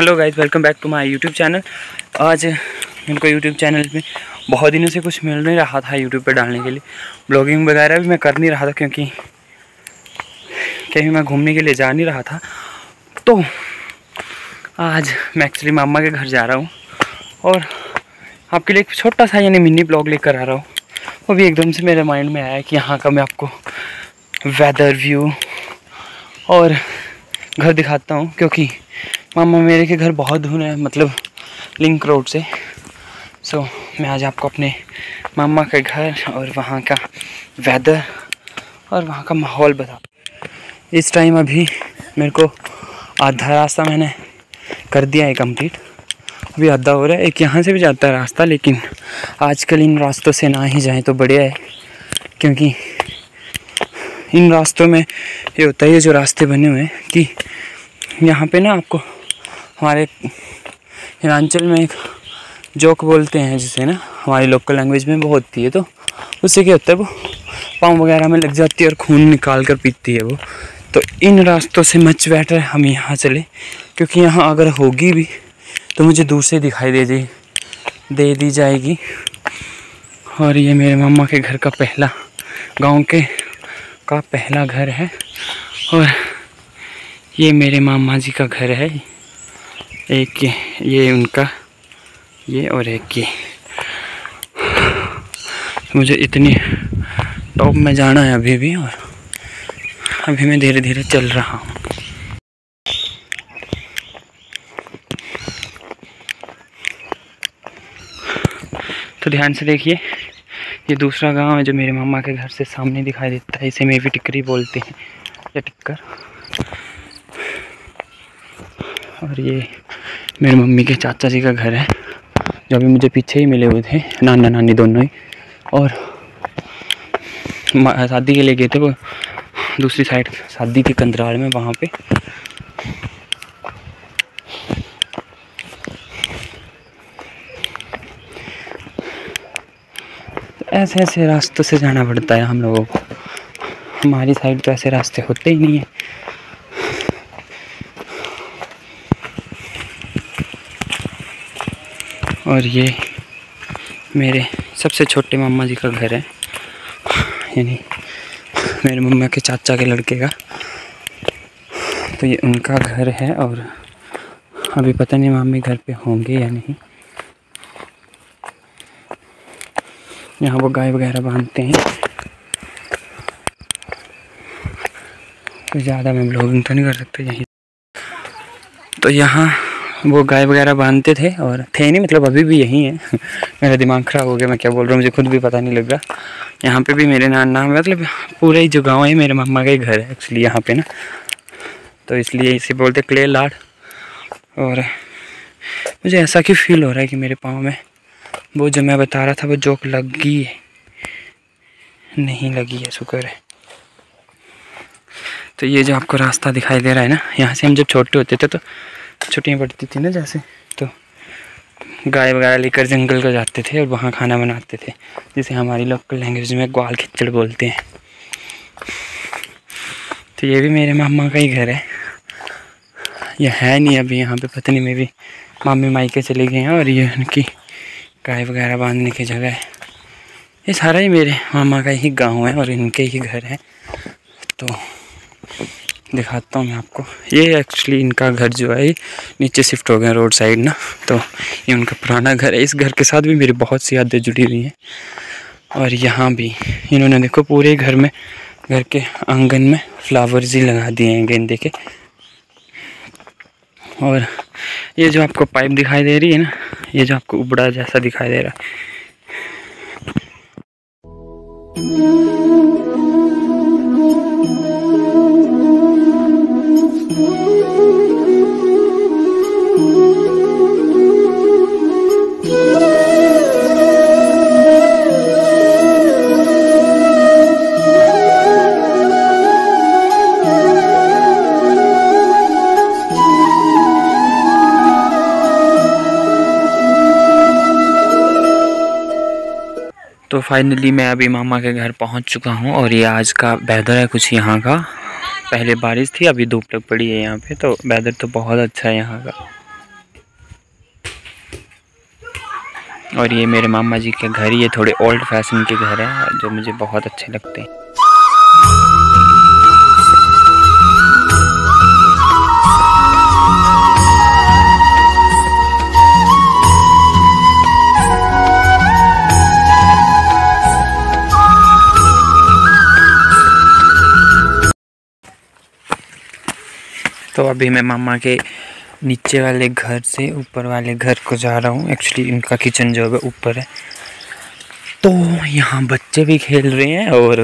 Hello guys, welcome back to my YouTube channel. आज मेरे को यूट्यूब चैनल में बहुत दिनों से कुछ मिल नहीं रहा था यूट्यूब पे डालने के लिए। ब्लॉगिंग वगैरह भी मैं कर नहीं रहा था क्योंकि कहीं मैं घूमने के लिए जा नहीं रहा था। तो आज मैं एक्चुअली मामा के घर जा रहा हूँ और आपके लिए एक छोटा सा यानी मिनी ब्लॉग लेकर आ रहा हूँ। वो भी एकदम से मेरे माइंड में आया कि यहाँ का मैं आपको वेदर व्यू और घर दिखाता हूँ, क्योंकि मामा मेरे के घर बहुत दूर है, मतलब लिंक रोड से। सो मैं आज आपको अपने मामा के घर और वहाँ का वेदर और वहाँ का माहौल बता। इस टाइम अभी मेरे को आधा रास्ता मैंने कर दिया है कंप्लीट, अभी आधा हो रहा है। एक यहाँ से भी जाता है रास्ता, लेकिन आजकल इन रास्तों से ना ही जाएं तो बढ़िया है, क्योंकि इन रास्तों में ये होता है, ये जो रास्ते बने हुए हैं कि यहाँ पे ना आपको हमारे हिमाचल में एक जोक बोलते हैं जिसे ना हमारी लोकल लैंग्वेज में वो होती है, तो उससे क्या होता है वो पाँव वगैरह में लग जाती है और खून निकाल कर पीती है वो। तो इन रास्तों से मच बेटर हम यहाँ चले, क्योंकि यहाँ अगर होगी भी तो मुझे दूर से दिखाई दे दी जाएगी। और ये मेरे मामा के घर का पहला गाँव का पहला घर है और ये मेरे मामा जी का घर है। एक ये उनका, ये और एक ये। मुझे इतनी टॉप में जाना है अभी भी, और अभी मैं धीरे धीरे चल रहा हूँ। तो ध्यान से देखिए, ये दूसरा गांव है जो मेरे मामा के घर से सामने दिखाई देता है। इसे मेवी टिकरी बोलते हैं या टिक्कर। और ये मेरी मम्मी के चाचा जी का घर है, जो अभी मुझे पीछे ही मिले हुए थे, नाना नानी दोनों ही। और शादी के लिए गए थे वो दूसरी साइड, शादी के कंदराड़ में, वहाँ पे। ऐसे ऐसे रास्तों से जाना पड़ता है हम लोगों को। हमारी साइड तो ऐसे रास्ते होते ही नहीं है। और ये मेरे सबसे छोटे मामा जी का घर है, यानी मेरे मम्मा के चाचा के लड़के का। तो ये उनका घर है और अभी पता नहीं मामी घर पे होंगे या नहीं। यहाँ वो गाय वगैरह बांधते हैं, तो ज़्यादा मैं ब्लॉगिंग तो नहीं कर सकता यहीं। तो यहाँ वो गाय वगैरह बांधते थे, और थे नहीं मतलब अभी भी यहीं है। मेरा दिमाग ख़राब हो गया, मैं क्या बोल रहा हूँ मुझे खुद भी पता नहीं लग रहा। यहाँ पे भी मेरे नाना, मतलब पूरा ही जो गांव है मेरे मम्मा का ही घर है एक्चुअली यहाँ पे ना, तो इसलिए इसे बोलते क्ले लाड। और मुझे ऐसा क्यों फील हो रहा है कि मेरे पाँव में वो जो मैं बता रहा था वो जोक लगी है, नहीं लगी है, शुक्र है। तो ये जो आपको रास्ता दिखाई दे रहा है ना, यहाँ से हम जब छोटे होते थे तो छुट्टियाँ पड़ती थी ना जैसे, तो गाय वगैरह लेकर जंगल को जाते थे और वहाँ खाना बनाते थे, जिसे हमारी लोकल लैंग्वेज में ग्वाल खिचड़ बोलते हैं। तो ये भी मेरे मामा का ही घर है। यह है नहीं अभी यहाँ पे, पता नहीं, मेरी मामी मायके चले गए हैं और ये उनकी गाय वगैरह बांधने की जगह है। ये सारा ही मेरे मामा का ही गांव है और इनके ही घर है। तो दिखाता हूँ मैं आपको। ये एक्चुअली इनका घर जो है नीचे शिफ्ट हो गया रोड साइड ना, तो ये उनका पुराना घर है। इस घर के साथ भी मेरी बहुत सी यादें जुड़ी हुई हैं। और यहाँ भी इन्होंने देखो पूरे घर में, घर के आंगन में फ्लावर्स ही लगा दिए हैं गेंदे के। और ये जो आपको पाइप दिखाई दे रही है ना, ये जो आपको उबड़ा जैसा दिखाई दे रहा है, तो फाइनली मैं अभी मामा के घर पहुंच चुका हूं। और ये आज का वेदर है कुछ यहाँ का। पहले बारिश थी, अभी धूप लग पड़ी है यहाँ पे, तो वेदर तो बहुत अच्छा है यहाँ का। और ये मेरे मामा जी के घर, ये थोड़े ओल्ड फैशन के घर हैं जो मुझे बहुत अच्छे लगते हैं। तो अभी मैं मामा के नीचे वाले घर से ऊपर वाले घर को जा रहा हूँ। एक्चुअली इनका किचन जो है ऊपर है। तो यहाँ बच्चे भी खेल रहे हैं और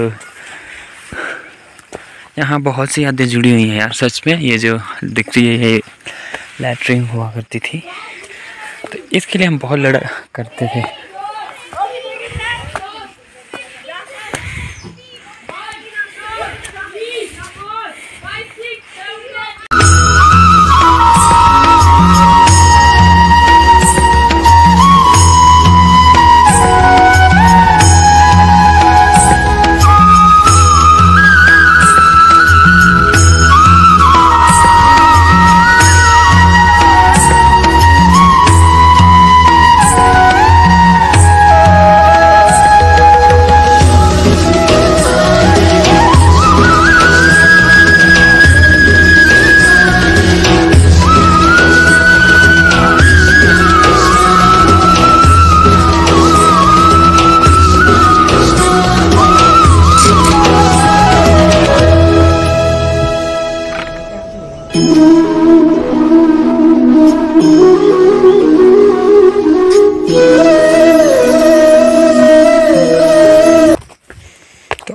यहाँ बहुत सी यादें जुड़ी हुई हैं यार सच में। ये जो दिख रही है ये लैट्रिन हुआ करती थी, तो इसके लिए हम बहुत लड़ा करते थे।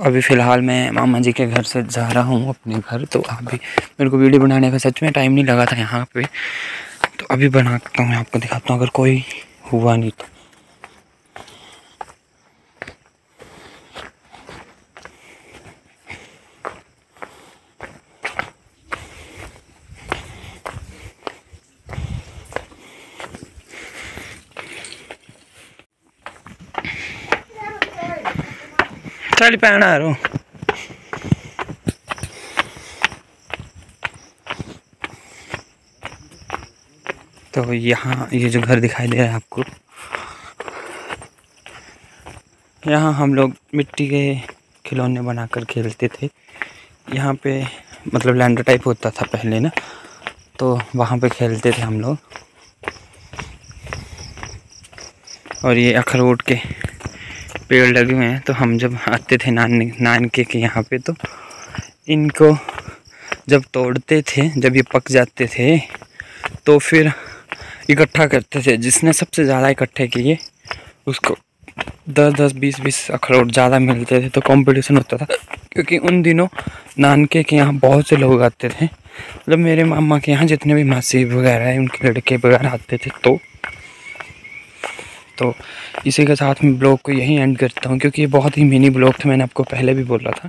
अभी फ़िलहाल मैं मामा जी के घर से जा रहा हूँ अपने घर। तो अभी मेरे को वीडियो बनाने का सच में टाइम नहीं लगा था यहाँ पे, तो अभी बनाता हूँ, आपको दिखाता हूँ अगर कोई हुआ नहीं तो। चल पैन आ रहा। तो यहाँ ये जो घर दिखाई दे रहा है आपको, यहाँ हम लोग मिट्टी के खिलौने बनाकर खेलते थे। यहाँ पे मतलब लैंडर टाइप होता था पहले ना, तो वहाँ पे खेलते थे हम लोग। और ये अखरोट के पेड़ लगे हुए हैं, तो हम जब आते थे नानके के यहाँ पे, तो इनको जब तोड़ते थे, जब ये पक जाते थे तो फिर इकट्ठा करते थे। जिसने सबसे ज़्यादा इकट्ठे किए उसको 10-10, 20-20 अखरोट ज़्यादा मिलते थे। तो कंपटीशन होता था, क्योंकि उन दिनों नानके के यहाँ बहुत से लोग आते थे। मतलब मेरे मामा के यहाँ जितने भी मासी वगैरह हैं, उनके लड़के वगैरह आते थे। तो इसी के साथ मैं ब्लॉग को यहीं एंड करता हूँ, क्योंकि ये बहुत ही मिनी ब्लॉग था, मैंने आपको पहले भी बोला था।